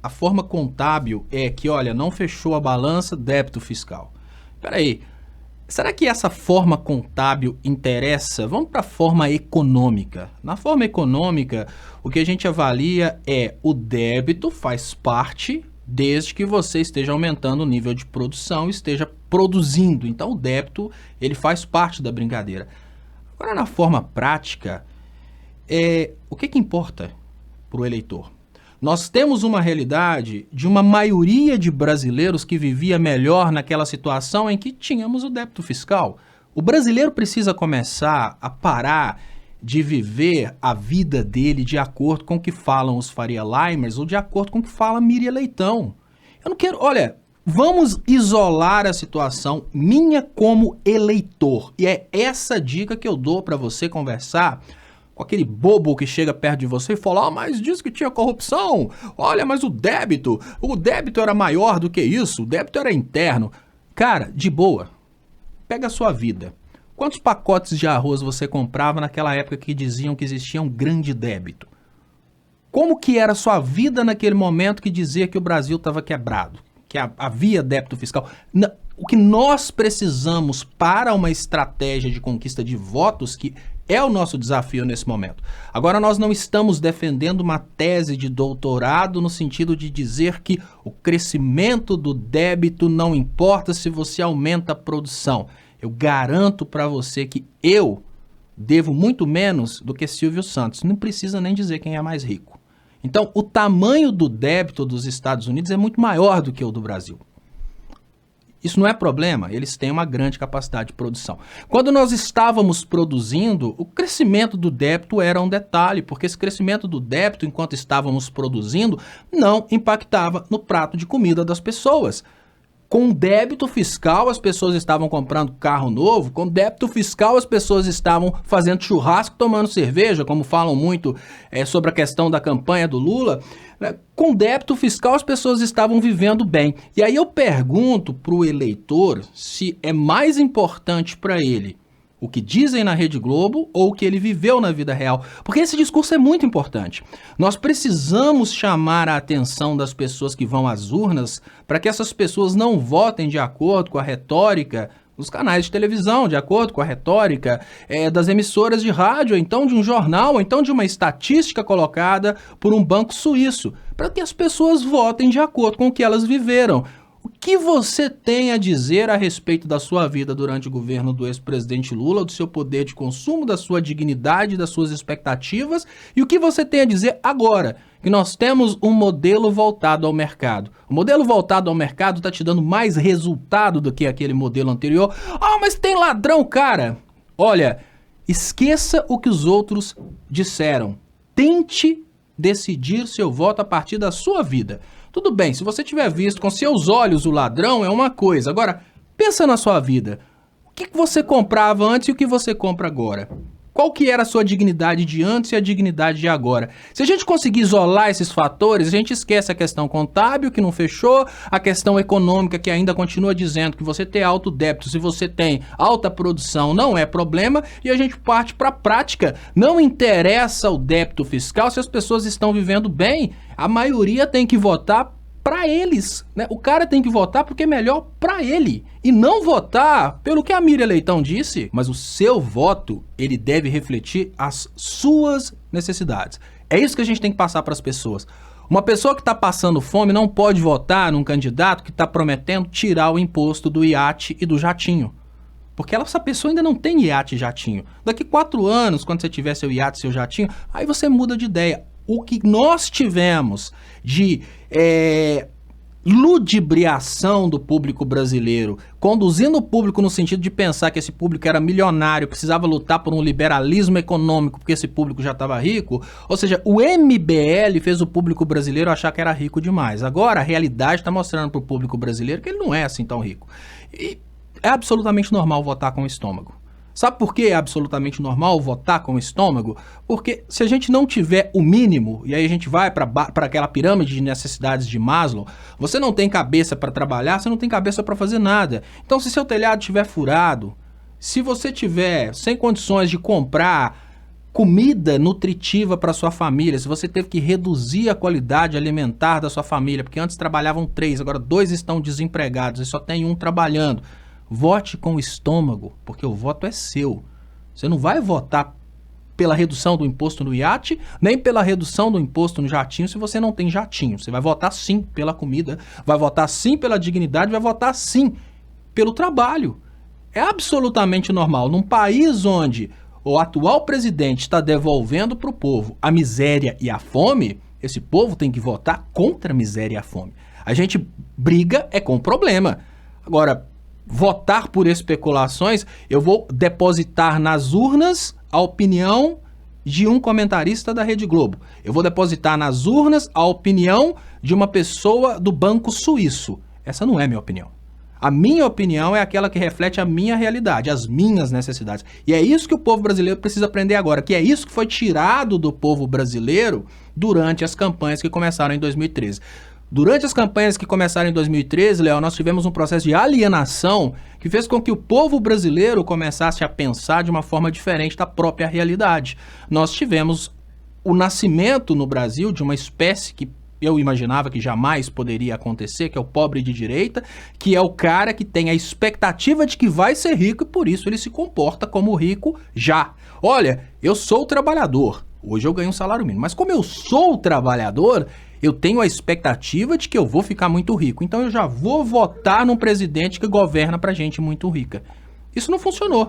a forma contábil é que, olha, não fechou a balança, débito fiscal. Espera aí, será que essa forma contábil interessa? Vamos para a forma econômica. Na forma econômica, o que a gente avalia é o débito faz parte desde que você esteja aumentando o nível de produção, esteja produzindo. Então, o débito, ele faz parte da brincadeira. Agora, na forma prática, o que importa para o eleitor? Nós temos uma realidade de uma maioria de brasileiros que vivia melhor naquela situação em que tínhamos o débito fiscal. O brasileiro precisa começar a parar de viver a vida dele de acordo com o que falam os Faria Limers ou de acordo com o que fala Miriam Leitão. Eu não quero... Olha, vamos isolar a situação minha como eleitor. E é essa dica que eu dou para você conversar com aquele bobo que chega perto de você e fala, mas disse que tinha corrupção, olha, mas o débito era maior do que isso, o débito era interno. Cara, de boa, pega a sua vida. Quantos pacotes de arroz você comprava naquela época que diziam que existia um grande débito? Como que era a sua vida naquele momento que dizia que o Brasil estava quebrado, que havia débito fiscal? O que nós precisamos para uma estratégia de conquista de votos, que é o nosso desafio nesse momento. Agora, nós não estamos defendendo uma tese de doutorado no sentido de dizer que o crescimento do débito não importa se você aumenta a produção. Eu garanto para você que eu devo muito menos do que Silvio Santos. Não precisa nem dizer quem é mais rico. Então, o tamanho do débito dos Estados Unidos é muito maior do que o do Brasil. Isso não é problema, eles têm uma grande capacidade de produção. Quando nós estávamos produzindo, o crescimento do débito era um detalhe, porque esse crescimento do débito, enquanto estávamos produzindo, não impactava no prato de comida das pessoas. Com débito fiscal, as pessoas estavam comprando carro novo, com débito fiscal, as pessoas estavam fazendo churrasco, tomando cerveja, como falam muito sobre a questão da campanha do Lula. Com débito fiscal, as pessoas estavam vivendo bem. E aí eu pergunto para o eleitor se é mais importante para ele o que dizem na Rede Globo ou o que ele viveu na vida real. Porque esse discurso é muito importante. Nós precisamos chamar a atenção das pessoas que vão às urnas para que essas pessoas não votem de acordo com a retórica dos canais de televisão, de acordo com a retórica das emissoras de rádio, ou então de um jornal, ou então de uma estatística colocada por um banco suíço, para que as pessoas votem de acordo com o que elas viveram. O que você tem a dizer a respeito da sua vida durante o governo do ex-presidente Lula, do seu poder de consumo, da sua dignidade, das suas expectativas, e o que você tem a dizer agora, que nós temos um modelo voltado ao mercado. O modelo voltado ao mercado está te dando mais resultado do que aquele modelo anterior. Ah, mas tem ladrão, cara! Olha, esqueça o que os outros disseram. Tente decidir seu voto a partir da sua vida. Tudo bem, se você tiver visto com seus olhos o ladrão é uma coisa. Agora, pensa na sua vida. O que você comprava antes e o que você compra agora? Qual que era a sua dignidade de antes e a dignidade de agora? Se a gente conseguir isolar esses fatores, a gente esquece a questão contábil, que não fechou, a questão econômica, que ainda continua dizendo que você ter alto débito, se você tem alta produção, não é problema, e a gente parte para a prática. Não interessa o débito fiscal se as pessoas estão vivendo bem. A maioria tem que votar para eles, né? O cara tem que votar porque é melhor para ele e não votar pelo que a Miriam Leitão disse, mas o seu voto, ele deve refletir as suas necessidades. É isso que a gente tem que passar para as pessoas. Uma pessoa que está passando fome não pode votar num candidato que está prometendo tirar o imposto do iate e do jatinho. Porque essa pessoa ainda não tem iate e jatinho. Daqui 4 anos, quando você tiver seu iate e seu jatinho, aí você muda de ideia. O que nós tivemos de ludibriação do público brasileiro, conduzindo o público no sentido de pensar que esse público era milionário, precisava lutar por um liberalismo econômico porque esse público já estava rico, ou seja, o MBL fez o público brasileiro achar que era rico demais. Agora a realidade está mostrando para o público brasileiro que ele não é assim tão rico. E é absolutamente normal votar com o estômago. Sabe por que é absolutamente normal votar com o estômago? Porque se a gente não tiver o mínimo, e aí a gente vai para aquela pirâmide de necessidades de Maslow, você não tem cabeça para trabalhar, você não tem cabeça para fazer nada. Então se seu telhado estiver furado, se você tiver sem condições de comprar comida nutritiva para sua família, se você teve que reduzir a qualidade alimentar da sua família, porque antes trabalhavam 3, agora 2 estão desempregados e só tem um trabalhando, vote com o estômago, porque o voto é seu. Você não vai votar pela redução do imposto no iate, nem pela redução do imposto no jatinho, se você não tem jatinho. Você vai votar sim pela comida, vai votar sim pela dignidade, vai votar sim pelo trabalho. É absolutamente normal. Num país onde o atual presidente está devolvendo para o povo a miséria e a fome, esse povo tem que votar contra a miséria e a fome. A gente briga com o problema. Agora, votar por especulações, eu vou depositar nas urnas a opinião de um comentarista da Rede Globo. Eu vou depositar nas urnas a opinião de uma pessoa do Banco Suíço. Essa não é minha opinião. A minha opinião é aquela que reflete a minha realidade, as minhas necessidades. E é isso que o povo brasileiro precisa aprender agora, que é isso que foi tirado do povo brasileiro durante as campanhas que começaram em 2013. Durante as campanhas que começaram em 2013, Léo, nós tivemos um processo de alienação que fez com que o povo brasileiro começasse a pensar de uma forma diferente da própria realidade. Nós tivemos o nascimento no Brasil de uma espécie que eu imaginava que jamais poderia acontecer, que é o pobre de direita, que é o cara que tem a expectativa de que vai ser rico e por isso ele se comporta como rico já. Olha, eu sou trabalhador, hoje eu ganho um salário mínimo, mas como eu sou trabalhador, eu tenho a expectativa de que eu vou ficar muito rico, então eu já vou votar num presidente que governa pra gente muito rica. Isso não funcionou.